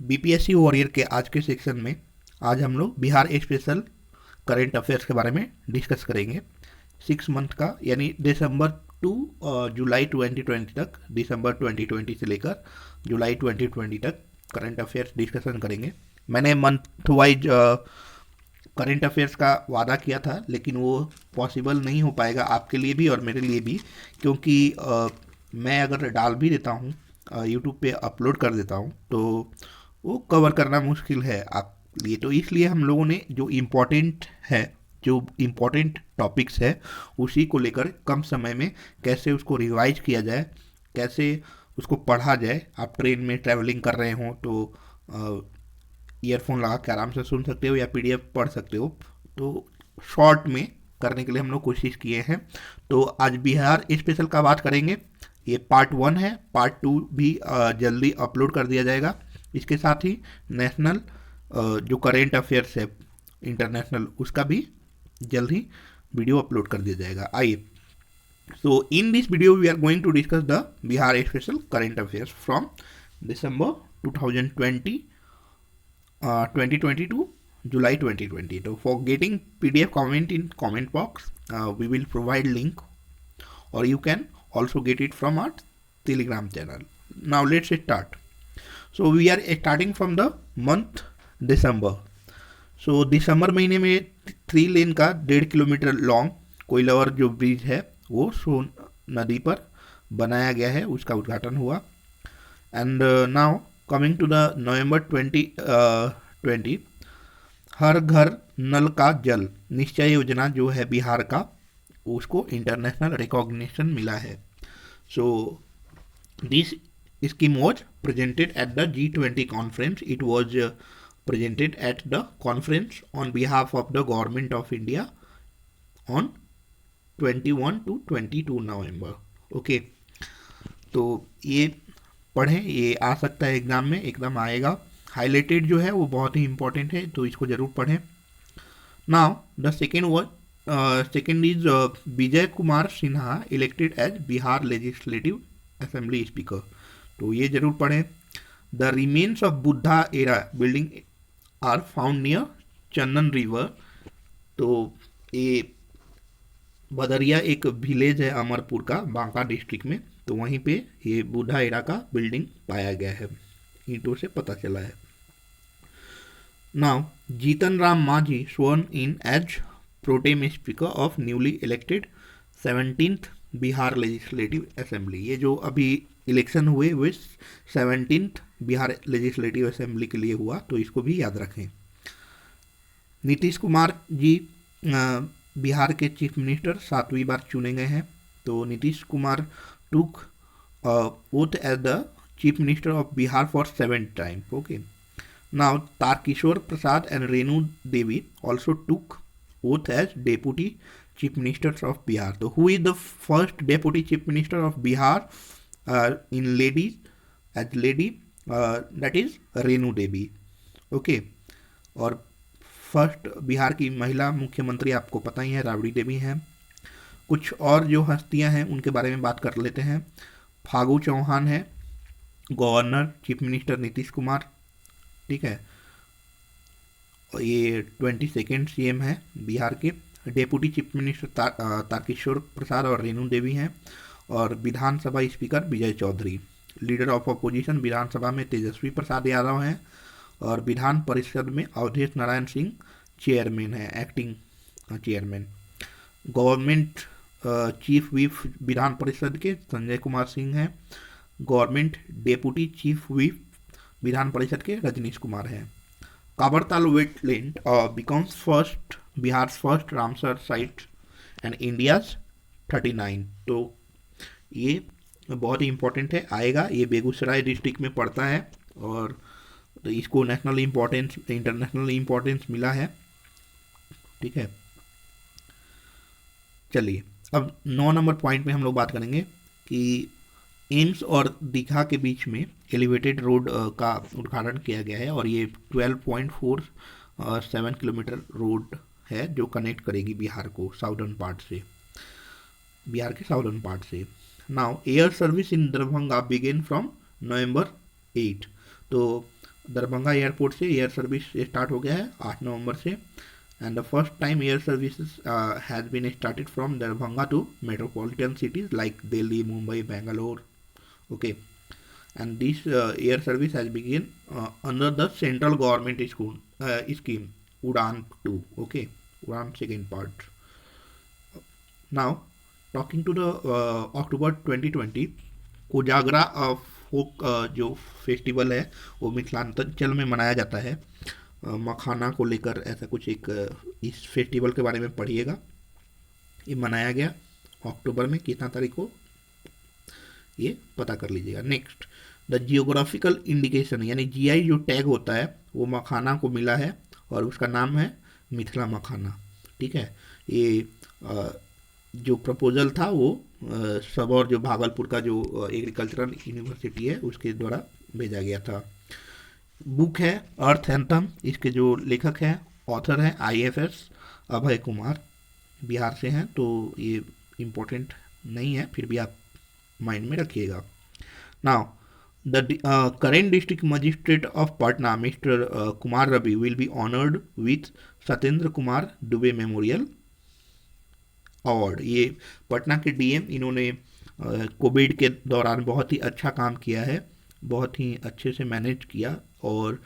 BPSC warrior के आज के सेक्शन में आज हम लोग बिहार स्पेशल करंट अफेयर्स के बारे में डिस्कस करेंगे। 6 मंथ का यानी दिसंबर टू जुलाई 2020 तक, दिसंबर 2020 से लेकर जुलाई 2020 तक करंट अफेयर्स डिस्कशन करेंगे। मैंने मंथ वाइज करंट अफेयर्स का वादा किया था, लेकिन वो पॉसिबल नहीं हो पाएगा आपके लिए भी और मेरे लिए भी, क्योंकि मैं अगर डाल भी देता हूँ, यूट्यूब पे अपलोड कर देता हूँ, तो वो कवर करना मुश्किल है आप लिए। तो इसलिए हम लोगों ने जो इम्पोर्टेंट टॉपिक्स है उसी को लेकर कम समय में कैसे उसको रिवाइज किया जाए, कैसे उसको पढ़ा जाए। आप ट्रेन में ट्रैवलिंग कर रहे हो तो ईयरफोन लगा के आराम से सुन सकते हो या पीडीएफ पढ़ सकते हो। तो शॉर्ट में करने के लिए हम लोग कोशिश किए हैं। तो आज बिहार स्पेशल का बात करेंगे। ये पार्ट 1 है, पार्ट 2 भी जल्दी अपलोड कर दिया जाएगा। इसके साथ ही नेशनल जो करेंट अफेयर्स है इंटरनेशनल, उसका भी जल्द ही वीडियो अपलोड कर दिया जाएगा। आइए, so in this video we are going to discuss the Bihar special current affairs from December 2020 to July 2020. So for getting PDF comment in comment box, we will provide link, or you can also get it from our Telegram channel. Now let's start. So we are starting from the month December. So दिसंबर महीने में 3 लेन का 1.5 kilometre long कोइलावर जो bridge है वो सोन नदी पर बनाया गया है, उसका उद्घाटन हुआ। And now coming to the November 2020, हर घर नल का जल निश्चय योजना जो है बिहार का, उसको इंटरनेशनल रिकॉग्निशन मिला है। So this scheme was presented at the G20 conference. It was presented at the conference on behalf of the government of India on 21 to 22 November. Okay, तो ये पढ़ें, ये आ सकता है एग्जाम में, एकदम आएगा। हाईलाइटेड जो है वो बहुत ही इंपॉर्टेंट है, तो इसको जरूर पढ़ें। Now the second is Vijay Kumar Sinha elected as Bihar legislative assembly speaker, तो ये जरूर पढ़ें। The remains of Buddha era building are found near Chandan river, तो ये बदरिया एक विलेज है अमरपुर का, बांका डिस्ट्रिक्ट में, तो वहीं पे ये बुद्धा एरा का बिल्डिंग पाया गया है, ईंटों से पता चला है। Now Jitan Ram Manjhi sworn in as protem speaker of newly elected 17th Bihar legislative assembly. ये जो अभी इलेक्शन हुए वो 17th बिहार लेजिस्लेटिव असेंबली के लिए हुआ, तो इसको भी याद रखें। नीतीश कुमार जी बिहार के चीफ मिनिस्टर 7वीं बार चुने गए हैं। तो Nitish Kumar took oath as the chief minister of Bihar for 7th time. Okay. Now Tarkishore Prasad and Renu Devi also took oath as deputy chief ministers of Bihar. So who is the first deputy chief minister of Bihar in ladies as lady? That is Renu Devi. Okay. और first Bihar की महिला मुख्यमंत्री आपको पता ही है, राबड़ी देवी हैं। कुछ और जो हस्तियां हैं उनके बारे में बात कर लेते हैं। फागू चौहान है governor, chief minister Nitish Kumar, ठीक है, और ये 22nd CM है बिहार के। Deputy chief minister Tarkishore Prasad और रेणु देवी हैं, और विधानसभा speaker Vijay Choudhary. Leader of opposition विधानसभा में तेजस्वी प्रसाद यादव हैं, और विधान परिषद में अवधेश नारायण सिंह चेयरमैन है, acting chairman. Government chief whip विधान परिषद के संजय कुमार सिंह हैं। गवर्नमेंट डेप्यूटी चीफ व्हिप विधान परिषद के रजनीश कुमार हैं। Kabartal wetland becomes first Bihar first Ramsar site and India's 39, तो ये बहुत ही इंपॉर्टेंट है, आएगा। ये बेगूसराय डिस्ट्रिक्ट में पड़ता है, और तो इसको नेशनल इम्पोर्टेंस इंटरनेशनल इम्पोर्टेंस मिला है, ठीक है। चलिए, अब 9 नंबर पॉइंट में हम लोग बात करेंगे कि एम्स और दीघा के बीच में एलिवेटेड रोड का उद्घाटन किया गया है, और ये 12.47 किलोमीटर रोड है जो कनेक्ट करेगी बिहार को साउदर्न पार्ट से, बिहार के साउदर्न पार्ट से। Now air service in Darbhanga began from November 8, तो दरभंगा एयरपोर्ट से एयर सर्विस स्टार्ट हो गया है 8 नवंबर से, and the first time air services has been started from Darbhanga to metropolitan cities like Delhi, Mumbai, Bangalore. Okay, and this air service has begun under the central government school scheme Udan 2. Okay, Udan second part. Now talking to the October 2020 Kojagara फोक जो festival है वो मिथिलांचल में मनाया जाता है. मखाना को लेकर ऐसा कुछ एक इस फेस्टिवल के बारे में पढ़िएगा. ये मनाया गया अक्टूबर में, कितना तारीख को ये पता कर लीजिएगा. नेक्स्ट, द जियोग्राफिकल इंडिकेशन यानी जीआई जो टैग होता है वो मखाना को मिला है और उसका नाम है मिथिला मखाना. ठीक है, ये जो प्रपोजल था वो सबौर जो भागलपुर का जो एग्रीकल्चरल यूनिवर्सिटी है उसके द्वारा भेजा गया था. बुक है अर्थ एंथम, इसके जो लेखक हैं ऑथर हैं IFS अभय कुमार, बिहार से हैं, तो ये इम्पोर्टेंट नहीं है, फिर भी आप माइंड में रखिएगा. Now the current district magistrate of Patna mister Kumar Ravi will be honoured with Satyendra Kumar Dubey memorial award. ये पटना के DM, इन्होंने कोविड के दौरान बहुत ही अच्छा काम किया है, बहुत ही अच्छे से मैनेज किया और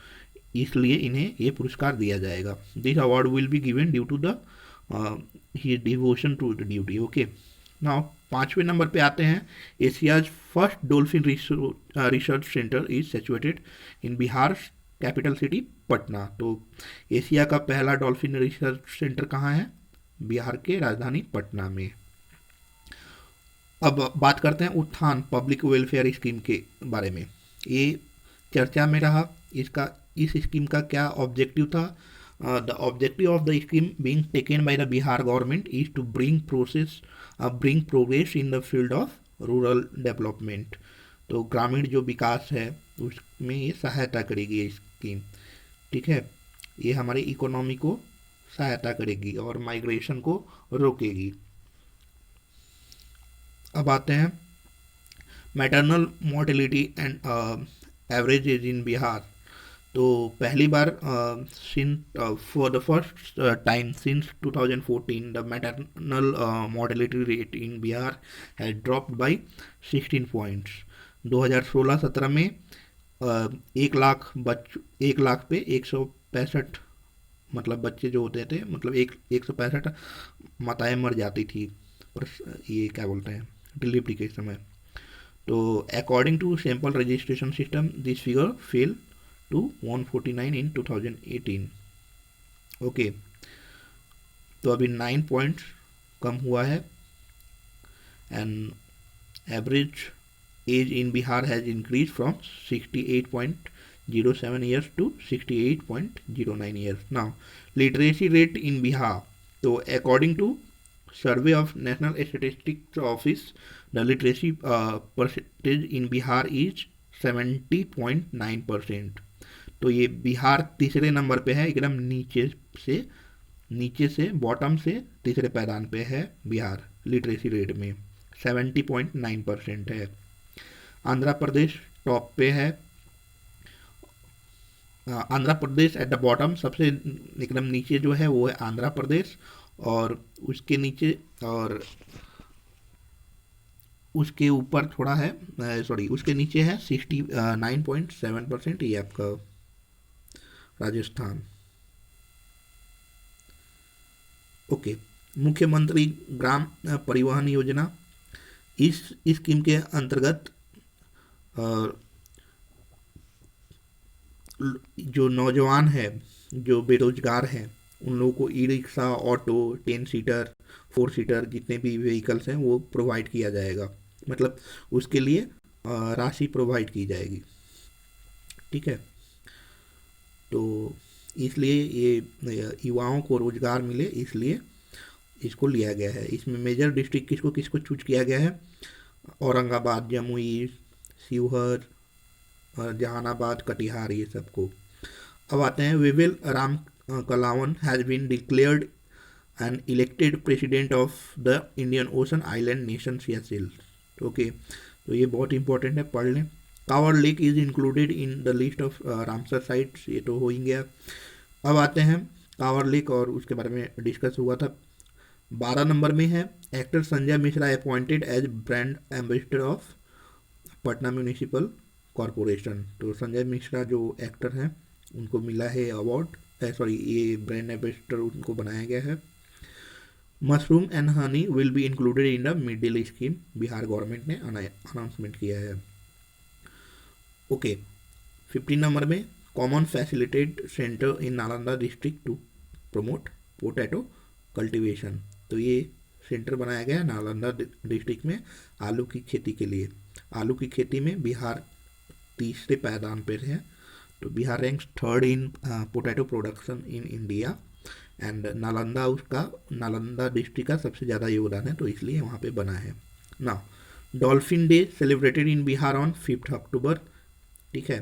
इसलिए इन्हें ये पुरस्कार दिया जाएगा. This award will be given due to the he devotion to the duty. Okay, now 5वें नंबर पे आते हैं. Asia's first dolphin research centre is situated in Bihar capital city Patna. तो एशिया का पहला डॉल्फिन रिसर्च सेंटर कहाँ है? बिहार के राजधानी पटना में. अब बात करते हैं उत्थान पब्लिक वेलफेयर स्कीम के बारे में. ये चर्चा में रहा. इस स्कीम का क्या ऑब्जेक्टिव था? The objective of the scheme being taken by the Bihar government is to bring progress in the field of rural development. तो ग्रामीण जो विकास है उसमें ये सहायता करेगी ये स्कीम. ठीक है, ये हमारे इकोनॉमी को सहायता करेगी और माइग्रेशन को रोकेगी. अब आते हैं maternal mortality and average age in Bihar. तो पहली बार for the first time since 2014 the maternal mortality rate in Bihar has dropped by 16 points. 2016-17 में 1 लाख पे 165 मतलब बच्चे जो होते थे, मतलब 165 माताएं मर जाती थी पर ये क्या बोलते हैं डिलीवरी के समय. तो according to sample registration system this figure fell to 149 in 2018. Okay, तो अभी 9 पॉइंट्स कम हुआ है. And average age in Bihar has increase from 68.07 years to 68.09 years. Now literacy rate in Bihar. तो according to survey of national statistics office the literacy percentage in Bihar is 70.9%. तो ये बिहार तीसरे number पे है, एकदम नीचे से बॉटम से तीसरे पैदान पे है बिहार लिटरेसी रेट में. 70.9% है. आंध्र प्रदेश टॉप पे है. Andhra Pradesh at the bottom, सबसे एकदम नीचे जो है वो है आंध्र प्रदेश, और उसके नीचे और उसके ऊपर थोड़ा है, उसके नीचे है 69.7%, ये आपका राजस्थान. ओके, मुख्यमंत्री ग्राम परिवहन योजना. इस स्कीम के अंतर्गत जो नौजवान है, जो बेरोजगार हैं, उन लोगों को e rickshaw, auto, 10 seater, 4 seater जितने भी व्हीकल्स हैं वो प्रोवाइड किया जाएगा. मतलब उसके लिए राशि प्रोवाइड की जाएगी. ठीक है, तो इसलिए ये युवाओं को रोजगार मिले इसलिए इसको लिया गया है. इसमें मेजर डिस्ट्रिक्ट किसको चूज किया गया है? औरंगाबाद, जमुई, शिवहर, जहानाबाद, कटिहार, ये सबको. अब आते हैं Wavel Ramkalawan has been declared an elected president of the Indian Ocean island nation Seychelles. Okay, तो ये बहुत इंपॉर्टेंट है, पढ़ लें. Kanwar lake is included in the list of Ramsar sites, ये तो हो ही गया। अब आते हैं कांवड़ लेक और उसके बारे में डिस्कस हुआ था। 12 नंबर में है actor Sanjay Mishra appointed as brand ambassador of Patna municipal corporation. तो संजय मिश्रा जो एक्टर हैं उनको मिला है अवार्ड, सॉरी ये ब्रांड एम्बेसडर उनको बनाया गया है। Mushroom and honey will be included in the mid day scheme, Bihar government ने अनाउंसमेंट किया है। ओके 15 नंबर में common facilitated centre in Nalanda district to promote potato cultivation. तो ये सेंटर बनाया गया है नालंदा डिस्ट्रिक्ट में आलू की खेती के लिए। आलू की खेती में बिहार तीसरे पायदान पर है। तो Bihar ranks third in potato production in India and Nalanda district का सबसे ज़्यादा योगदान है, तो इसलिए वहाँ पे बना है ना। Dolphin day celebrated in Bihar on 5 अक्टूबर। ठीक है,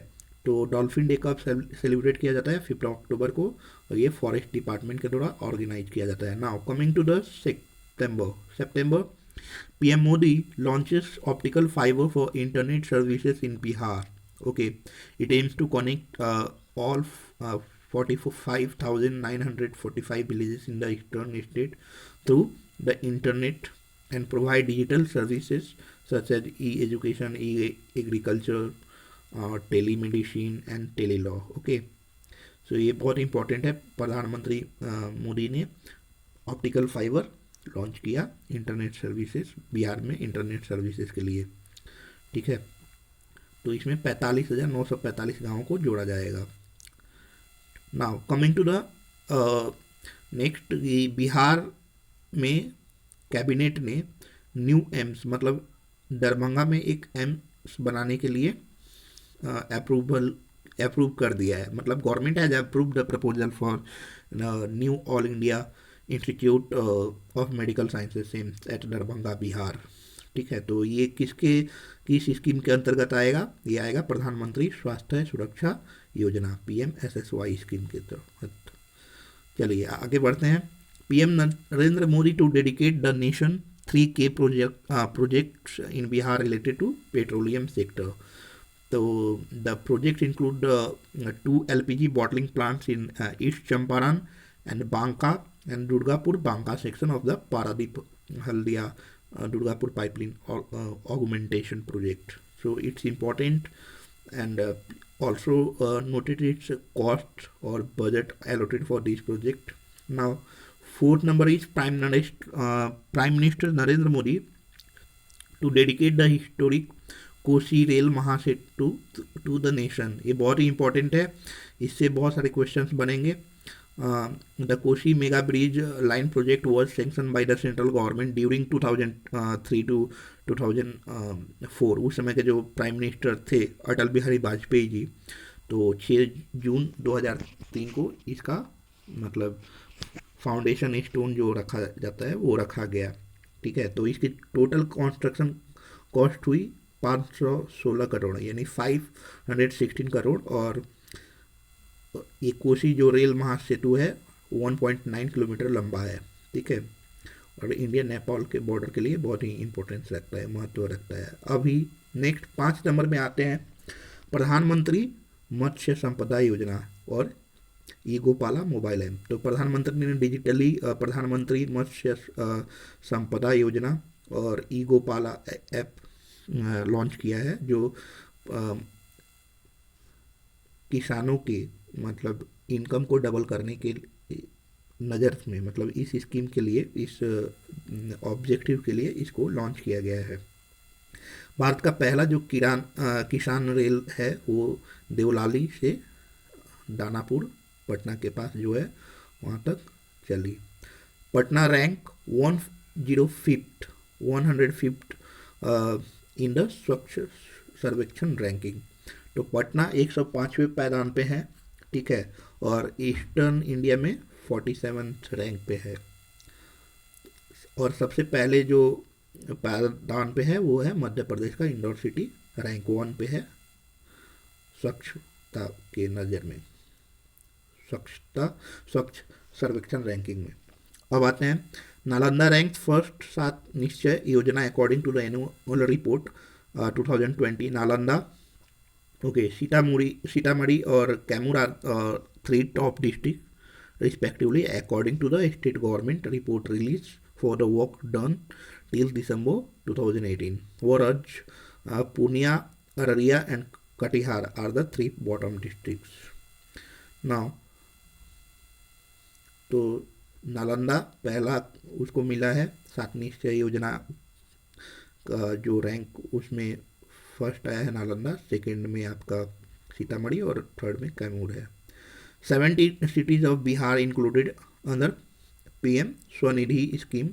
तो डॉल्फिन डे कब सेलिब्रेट किया जाता है? 5 अक्टूबर को, और ये फॉरेस्ट डिपार्टमेंट के द्वारा ऑर्गेनाइज किया जाता है। Now coming to the September PM Modi launches optical fibre for internet services in Bihar. Okay, it aims to connect all 45,945 villages in the eastern state through the internet and provide digital services such as e-education, e-agriculture, telemedicine and telelaw. Okay, so ये बहुत important है। प्रधानमंत्री मोदी ने optical fibre launch किया internet services Bihar में, internet services के लिए। ठीक है, तो इसमें 45,945 गाँवों को जोड़ा जाएगा। Now coming to the next, Bihar में कैबिनेट ने न्यू एम्स मतलब दरभंगा में एक एम्स बनाने के लिए अप्रूव कर दिया है। मतलब government has approved the proposal for knew all India institute of medical sciences aims at Darbhanga Bihar. ठीक है, तो ये किस स्कीम के अंतर्गत आएगा? ये आएगा प्रधानमंत्री स्वास्थ्य सुरक्षा योजना PMSSY स्कीम के तहत। चलिए आगे बढ़ते हैं। PM Narendra Modi to dedicate the nation 3K projects in Bihar related to petroleum sector. तो the project include 2 LPG bottling plants in east Champaran and Banka and Durgapur Banka section of the Paradip Haldia Durgapur pipeline augmentation project. So it's important, and also noted its cost or budget allocated for this project. Now, 4th number is Prime Minister Narendra Modi to dedicate the historic Kosi rail Mahasetu to the nation. ये बहुत ही important है, इससे बहुत सारे questions बनेंगे। The Koshi Mega Bridge line project was sanctioned by the central government during 2003 to 2004। उस समय के जो प्राइम मिनिस्टर थे अटल बिहारी वाजपेयी जी, तो 6 जून 2003 को इसका मतलब फाउंडेशन स्टोन जो रखा जाता है वो रखा गया। ठीक है, तो इसकी टोटल कंस्ट्रक्शन कॉस्ट हुई 516 करोड़ यानी 516 करोड़। और ये कोसी जो रेल महासेतु है 1.9 किलोमीटर लंबा है। ठीक है, और इंडिया नेपाल के बॉर्डर के लिए बहुत ही इंपॉर्टेंस रखता है, महत्व रखता है। अभी नेक्स्ट 5 नंबर में आते हैं प्रधानमंत्री मत्स्य संपदा योजना और ई गोपाला मोबाइल ऐप। तो प्रधानमंत्री ने डिजिटली प्रधानमंत्री मत्स्य संपदा योजना और ई गोपाला ऐप लॉन्च किया है, जो किसानों के मतलब इनकम को डबल करने के नज़र में, मतलब इस स्कीम के लिए, इस ऑब्जेक्टिव के लिए इसको लॉन्च किया गया है। भारत का पहला जो किसान रेल है वो देवलाली से दानापुर पटना के पास जो है वहाँ तक चली। Patna rank 105th in the स्वच्छ सर्वेक्षण रैंकिंग। तो पटना 105वें पायदान पे है। ठीक है, और ईस्टर्न इंडिया में 47th रैंक पे है। और सबसे पहले जो पायदान पे है वो है मध्य प्रदेश का इंदौर सिटी, रैंक 1 पे है स्वच्छता के नज़र में, स्वच्छ सर्वेक्षण रैंकिंग में। अब आते हैं नालंदा रैंक फर्स्ट 7 निश्चय योजना according to the annual report 2020। Nalanda okay, Sitamarhi और Kaimur are three top district respectively according to the state government report released for the work done till December 2018. Whereas Purnia, Araria and Katihar are the three bottom districts. Now, तो नालंदा पहला उसको मिला है सात निश्चय योजना का जो रैंक उसमें फर्स्ट आया है नालंदा, सेकंड में आपका सीतामढ़ी और थर्ड में कैमूर है. 70 cities ऑफ बिहार इंक्लूडेड अंदर पीएम स्वनिधि स्कीम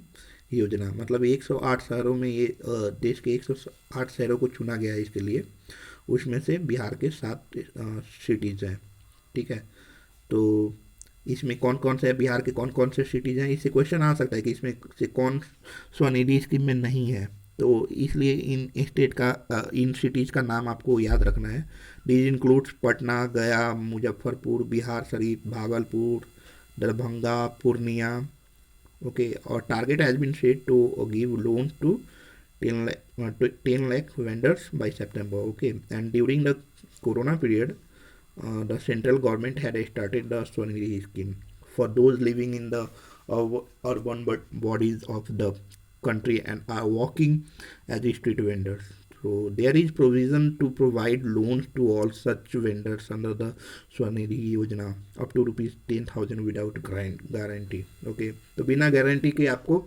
योजना. मतलब 108 शहरों में ये देश के 108 शहरों को चुना गया है इसके लिए. उसमें से बिहार के 7 सिटीज़ हैं. ठीक है, तो इसमें कौन कौन से बिहार के कौन कौन से सिटीज़ हैं, इससे क्वेश्चन आ सकता है कि इसमें से कौन स्वनिधि स्कीम में नहीं है. तो इसलिए इन स्टेट का इन सिटीज़ का नाम आपको याद रखना है. This includes Patna, Gaya, Muzaffarpur, Bihar Sharif, Bhagalpur, Darbhanga, Purnia. Okay, और target has been set to give loan to 10 lakh vendors by September. Okay, and during the corona period, the central government had started the Swanidhi scheme for those living in the urban bodies of the country and are working as street vendors. So there is provision to provide loans to all such vendors under the Swanidhi Yojana up to rupees 10,000 without guarantee. Okay, तो बिना guarantee के आपको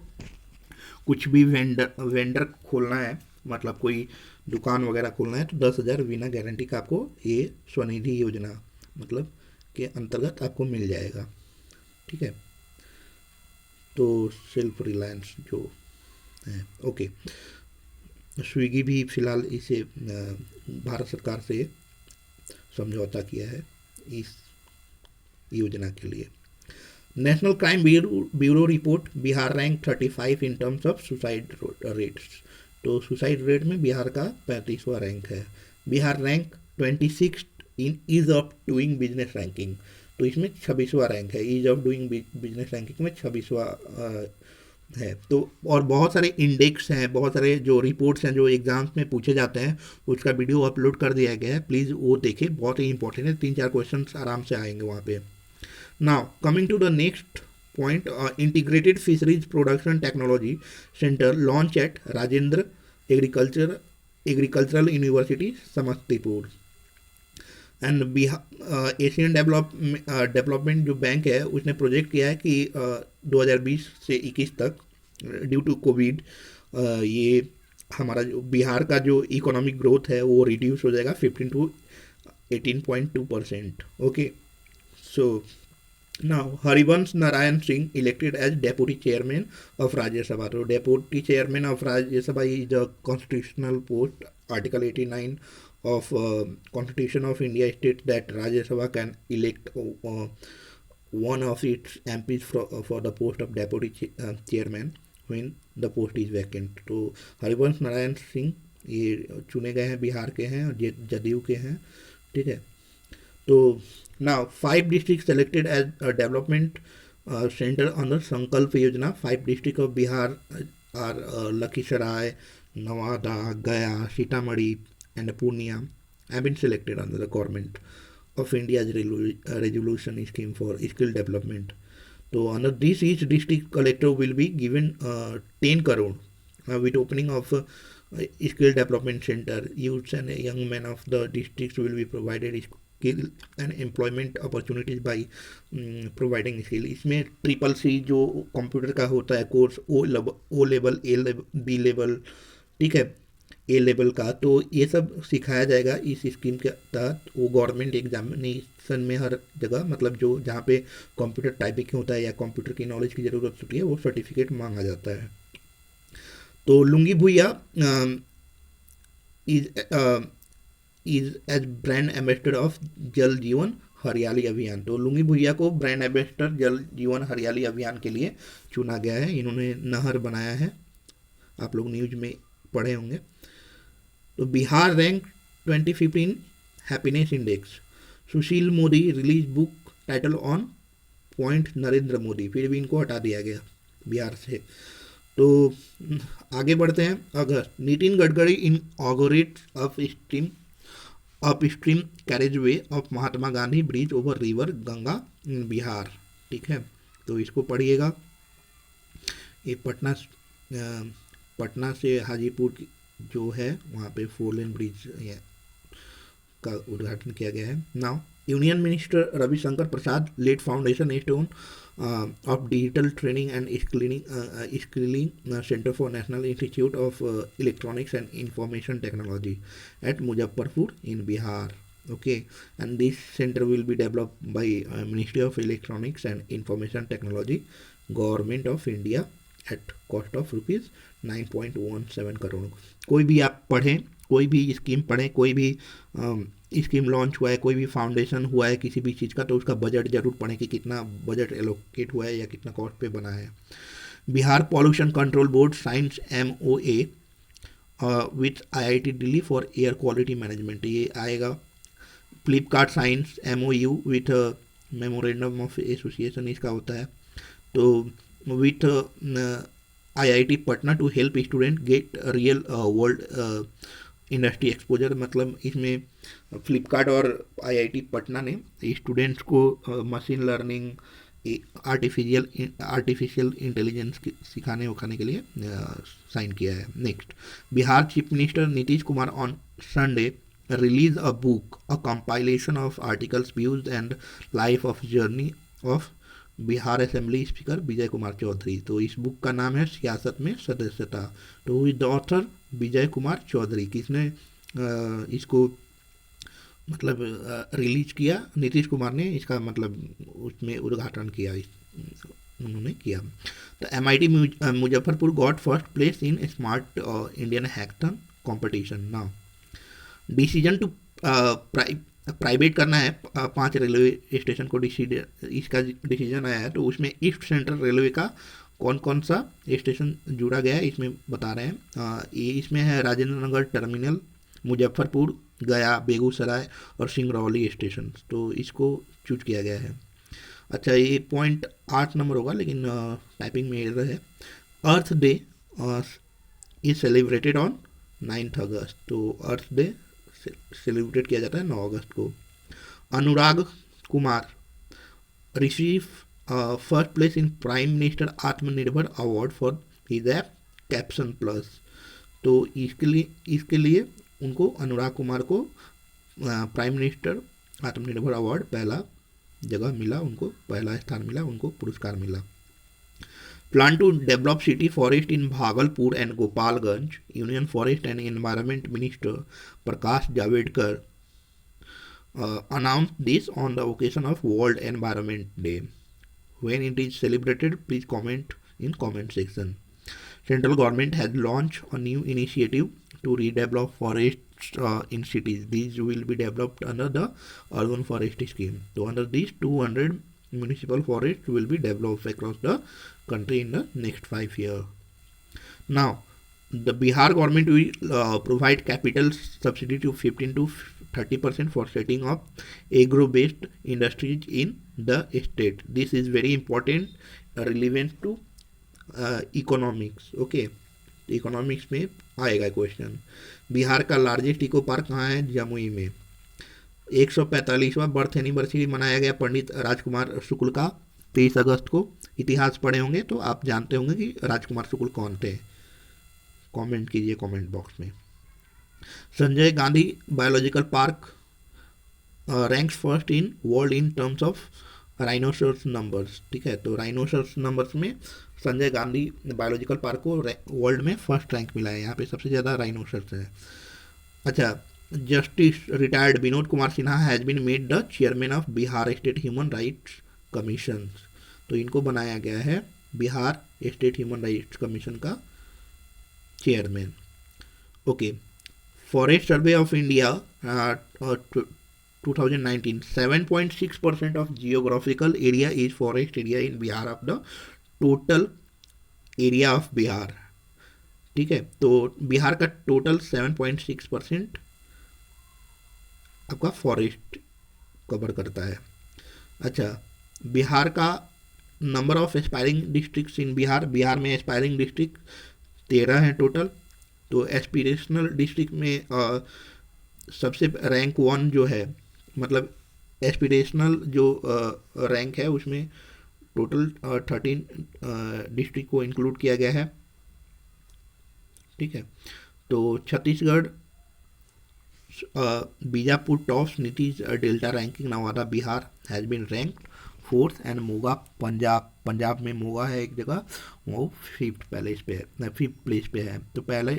कुछ भी vendor खोलना है, मतलब कोई दुकान वगैरह खोलना है तो 10,000 बिना गारंटी का आपको ये स्वनिधि योजना मतलब के अंतर्गत आपको मिल जाएगा. ठीक है, तो सेल्फ रिलायंस जो है. ओके, स्विगी भी फिलहाल इसे भारत सरकार से समझौता किया है इस योजना के लिए. National crime bureau report Bihar rank 35 in terms of suicide rates. तो सुसाइड रेट में बिहार का 35वां रैंक है. Bihar rank 26 in ease of doing business ranking. तो इसमें 26वां रैंक है. Ease of doing business ranking में 26वां है. तो और बहुत सारे इंडेक्स हैं, बहुत सारे जो रिपोर्ट्स हैं जो एग्जाम्स में पूछे जाते हैं उसका वीडियो अपलोड कर दिया गया है, प्लीज़ वो देखें, बहुत ही इंपॉर्टेंट है. 3-4 क्वेश्चन आराम से आएंगे वहाँ पे. Now, coming to the next point, Integrated Fisheries Production Technology Center launch at Rajendra Agricultural University, Samastipur. And Asian development जो बैंक है उसने प्रोजेक्ट किया है कि 2020 से 21 तक ड्यू टू कोविड ये हमारा जो बिहार का जो इकोनॉमिक ग्रोथ है वो रिड्यूस हो जाएगा 15 to 18.2%. Okay, so Now, Harivansh Narayan Singh elected as Deputy Chairman of Rajya Sabha. So, Deputy Chairman of Rajya Sabha is a constitutional post. Article 89 of Constitution of India states that Rajya Sabha can elect one of its MPs for the post of Deputy Chairman when the post is vacant. तो हरिवंश नारायण सिंह ये चुने गए हैं, बिहार के हैं और जदयू के हैं. ठीक है, तो now 5 districts selected as a development center under Sankalp Yojana. 5 districts of Bihar are Lakhisarai, Nawada, Gaya, Sitamarhi and Purnia have been selected under the government of India's resolution scheme for skill development. So under this each district collector will be given 10 crore with opening of skill development center. Youths and young men of the districts will be provided skill and employment opportunities by providing skill. इसमें CCC जो computer का होता है course O level B level, ठीक है, ए level का, तो ये सब सिखाया जाएगा इस स्कीम के तहत. वो गवर्नमेंट एग्जामिनेशन में हर जगह मतलब जो जहाँ पे कंप्यूटर टाइपिंग होता है या कंप्यूटर की नॉलेज की ज़रूरत होती है वो सर्टिफिकेट मांगा जाता है. तो Lungi Bhuiya is as brand ambassador of Jal Jeevan हरियाली अभियान. तो लुंगी भुइया को ब्रांड एम्बेसडर जल जीवन हरियाली अभियान के लिए चुना गया है. इन्होंने नहर बनाया है, आप लोग न्यूज में पढ़े होंगे. तो Bihar rank 2015 happiness index. Sushil Modi release book title on point Narendra Modi. फिर भी इनको हटा दिया गया बिहार से. तो आगे बढ़ते हैं. अगस्त, Nitin Gadkari inaugurate of stream upstream carriageway of Mahatma Gandhi bridge over river Ganga in Bihar. ठीक है, तो इसको पढ़िएगा। ये पटना से हाजीपुर जो है वहाँ पे 4 लेन ब्रिज का उद्घाटन किया गया है। Now union minister Ravishankar Prasad laid foundation stone of digital training and skilling center for national institute of electronics and information technology at Muzaffarpur in Bihar. Okay, and this center will be developed by Ministry of Electronics and Information Technology, Government of India at cost of rupees 9.17 crore. कोई भी आप पढ़ें, कोई भी scheme पढ़ें, कोई भी scheme launch हुआ है, कोई भी फाउंडेशन हुआ है किसी भी चीज़ का, तो उसका बजट जरूर पढ़ें कि कितना बजट एलोकेट हुआ है या कितना कॉस्ट पे बना है। Bihar pollution control board signs MOA with IIT Delhi for air quality management, ये आएगा। Flipkart signs MOU with memorandum of association इसका होता है। तो with IIT Patna to help student get real world industry exposure, मतलब इसमें फ्लिपकार्ट और IIT पटना ने स्टूडेंट्स को मशीन लर्निंग, आर्टिफिशियल इंटेलिजेंस सिखाने उखाने के लिए साइन किया है। Next, Bihar chief minister Nitish Kumar on Sunday release a book, a compilation of articles, views and life of journey of Bihar assembly speaker Vijay Kumar Choudhary. तो इस बुक का नाम है सियासत में सदस्यता। तो विद द ऑथर विजय कुमार चौधरी। किसने इसको मतलब रिलीज किया? नीतीश कुमार ने इसका मतलब उसमें उद्घाटन किया, उन्होंने किया। तो MIT Muzaffarpur got first place in smart Indian hackathon competition. Now decision to private करना है 5 रेलवे स्टेशन को, इसका डिसीजन आया है। तो उसमें ईस्ट सेंट्रल रेलवे का कौन कौन सा स्टेशन जुड़ा गया है इसमें बता रहे हैं। ये इसमें है राजेंद्र नगर टर्मिनल, मुजफ्फरपुर, गया, बेगूसराय और सिंगरौली स्टेशन। तो इसको चूज किया गया है। अच्छा, ये पॉइंट 8 नंबर होगा लेकिन टाइपिंग में एरर है। अर्थ डे इज सेलिब्रेटेड ऑन 9 अगस्त। तो अर्थ डे सेलिब्रेट किया जाता है 9 अगस्त को। Anurag Kumar receive first place in prime minister Atmanirbhar award for his app caption plus. तो इसके लिए उनको, अनुराग कुमार को प्राइम मिनिस्टर आत्मनिर्भर अवार्ड पहला जगह मिला, उनको पहला स्थान मिला, उनको पुरस्कार मिला। Plan to develop city forest in Bhagalpur and Gopalganj, union forest and environment minister Prakash Javadekar announced this on the occasion of World Environment Day. When it is celebrated, please comment in comment section. Central government has launched a new initiative to redevelop forests in cities. These will be developed under the urban forest scheme. So under these 200 municipal forests will be developed across the country in the next 5 years. Now the Bihar government will provide capital subsidy to 15 to 30% for setting up agro-based industries in the state. This is very important, relevant to economics. Okay, economics में आएगा question. Bihar का largest eco park कहाँ है? जमुई में। 145वां birth anniversary मनाया गया पंडित राजकुमार शुक्ल का 23 अगस्त को। इतिहास पढ़े होंगे तो आप जानते होंगे कि राजकुमार शुक्ल कौन थे। कमेंट कीजिए कमेंट बॉक्स में। Sanjay Gandhi biological park ranks first in world in terms of rhinoceros numbers. ठीक है, तो राइनोसरस नंबर्स में संजय गांधी बायोलॉजिकल पार्क को वर्ल्ड में फर्स्ट रैंक मिला है। यहाँ पे सबसे ज़्यादा राइनोसरस है। अच्छा, justice retired Vinod Kumar Sinha has been made the chairman of Bihar state human rights commission. तो इनको बनाया गया है Bihar state human rights commission का chairman. Okay, forest survey of India 2019, 7.6% of geographical area is forest area in Bihar of the total area of Bihar। ठीक है, तो बिहार का टोटल 7.6% आपका फॉरेस्ट कवर करता है। अच्छा, बिहार का नंबर ऑफ एस्पायरिंग डिस्ट्रिक्ट्स इन बिहार, बिहार में एस्पायरिंग डिस्ट्रिक्ट 13 है टोटल। तो एस्पिरेशनल डिस्ट्रिक्ट में सबसे रैंक 1 जो है, मतलब एस्पिरेशनल जो रैंक है उसमें टोटल 13 डिस्ट्रिक्ट को इंक्लूड किया गया है। ठीक है, तो Chhattisgarh, Bijapur tops Nitish delta ranking, Nawada Bihar has been ranked fourth, and Moga Punjab में मोगा है एक जगह, वो फिफ्थ प्लेस पे है। तो पहले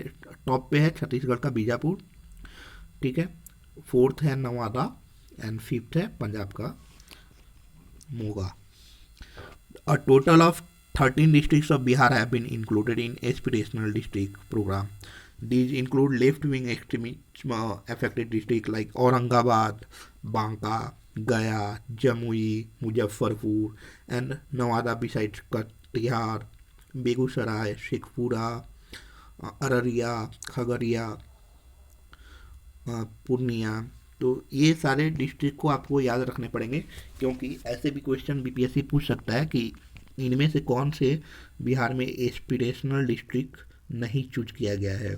टॉप पे है छत्तीसगढ़ का बीजापुर, ठीक है, फोर्थ है नवादा, एंड फिफ्थ है पंजाब का Moga. A total of 13 districts of Bihar have been included in aspirational district program. These include left-wing extremism affected districts like Aurangabad, Banka, Gaya, Jamui, Muzaffarpur, and Nawada besides Katihar, Begusarai, Shekhpura, Araria, Khagaria, Purnia. तो ये सारे district को आपको याद रखने पड़ेंगे, क्योंकि ऐसे भी क्वेश्चन बीपीएससी पूछ सकता है कि इनमें से कौन से बिहार में एस्पिरेशनल डिस्ट्रिक्ट नहीं चूज किया गया है।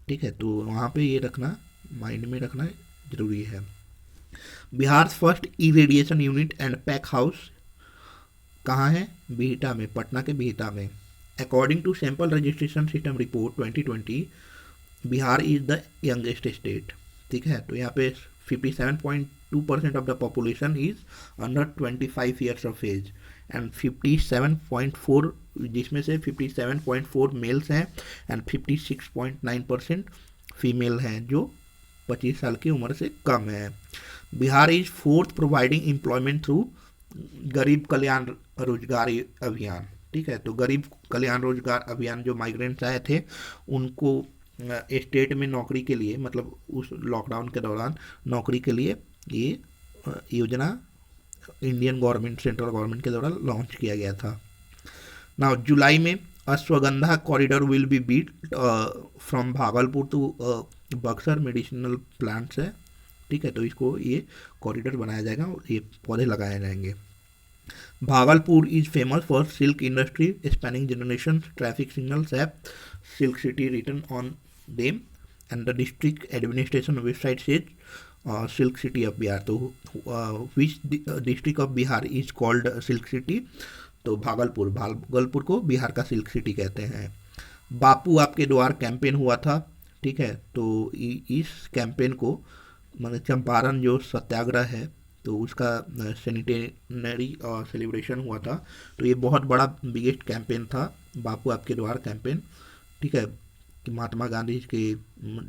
ठीक है, तो वहाँ पे ये रखना, माइंड में रखना जरूरी है। Bihar first irradiation unit and pack house कहाँ है? बिहटा में, पटना के बिहटा में। According to sample registration system report 2020, Bihar is the youngest state. ठीक है, तो यहाँ पे 57.2% of the population is under 25 years of age, and 57.4, जिसमें से 57.4 मेल्स हैं एंड 56.9% फीमेल हैं जो 25 साल की उम्र से कम है। Bihar is fourth providing employment through गरीब कल्याण रोजगार अभियान। ठीक है, तो गरीब कल्याण रोजगार अभियान, जो माइग्रेंट्स आए थे उनको स्टेट में नौकरी के लिए, मतलब उस लॉकडाउन के दौरान नौकरी के लिए ये योजना इंडियन गवर्नमेंट, सेंट्रल गवर्नमेंट के द्वारा लॉन्च किया गया था। नाउ जुलाई में ashwagandha corridor will be built from Bhagalpur to Buxar, medicinal plants है। ठीक है, तो इसको ये कॉरिडोर बनाया जाएगा और ये पौधे लगाए जाएंगे। Bhagalpur is famous for silk industry spanning generation, traffic signals app silk city written on them, and the district administration website says silk city of Bihar. तो which district of Bihar is called silk city? तो भागलपुर को बिहार का silk city कहते हैं। बापू आपके द्वार campaign हुआ था। ठीक है, तो इस कैंपेन को, मतलब चंपारण जो सत्याग्रह है, तो उसका सेनिटेनरी सेलिब्रेशन हुआ था। तो ये बहुत बड़ा बिगेस्ट कैंपेन था, बापू आपके द्वार कैंपेन। ठीक है, कि महात्मा गांधी के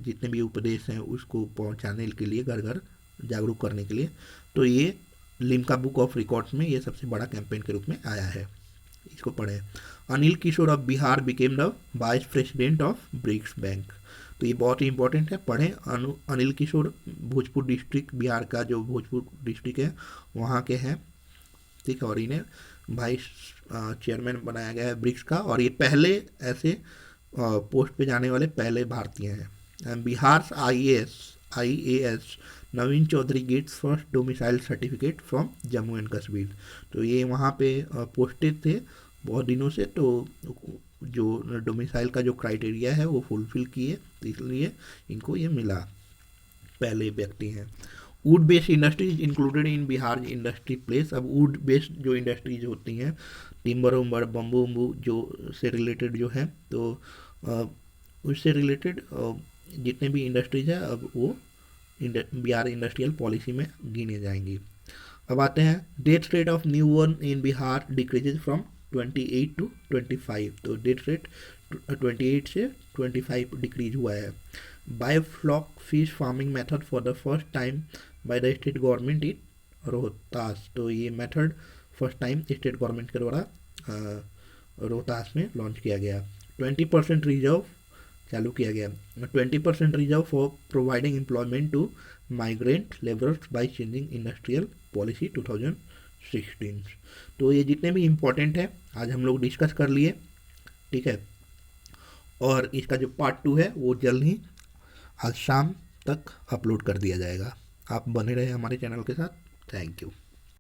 जितने भी उपदेश हैं उसको पहुंचाने के लिए, घर घर जागरूक करने के लिए। तो ये लिम्का बुक ऑफ रिकॉर्ड्स में ये सबसे बड़ा कैंपेन के रूप में आया है, इसको पढ़ें। Anil Kishore of Bihar became the vice president of BRICS bank. तो ये बहुत ही इंपॉर्टेंट है, पढ़ें। अनिल किशोर भोजपुर डिस्ट्रिक्ट, बिहार का जो भोजपुर डिस्ट्रिक्ट है वहाँ के हैं। ठीक है, और इन्हें वाइस चेयरमैन बनाया गया है ब्रिक्स का, और ये पहले ऐसे पोस्ट पे जाने वाले पहले भारतीय हैं। Bihar IAS Naveen Chaudhary gets first domicile certificate from Jammu and Kashmir. तो ये वहाँ पे पोस्टेड थे बहुत दिनों से, तो जो डोमिसाइल का जो क्राइटेरिया है वो फुलफिल किए, तो इसलिए इनको ये मिला, पहले व्यक्ति हैं। Would based industries included in Bihar industry place. अब वुड बेस्ड जो इंडस्ट्रीज होती हैं, टिम्बर उम्बर, बम्बू उम्बू जो से रिलेटेड जो है, तो उससे रिलेटेड जितने भी इंडस्ट्रीज है अब वो बिहार इंडस्ट्रियल पॉलिसी में गिने जाएंगी। अब आते हैं, death rate of new born in Bihar decreases from 28 to 25। तो डेथ रेट 28 से 25 डिक्रीज हुआ है। Biofloc fish farming method for the first time by the state government in Rohtas. तो ये method first time state government के द्वारा रोहतास में launch किया गया। 20% रिजर्व चालू किया गया। 20% reserve for providing employment to migrant labourers by changing industrial policy 2016। तो ये जितने भी इम्पोर्टेंट है आज हम लोग डिस्कस कर लिए। ठीक है, और इसका जो पार्ट 2 है वो जल्द ही आज शाम तक अपलोड कर दिया जाएगा। आप बने रहे हमारे चैनल के साथ। Thank you.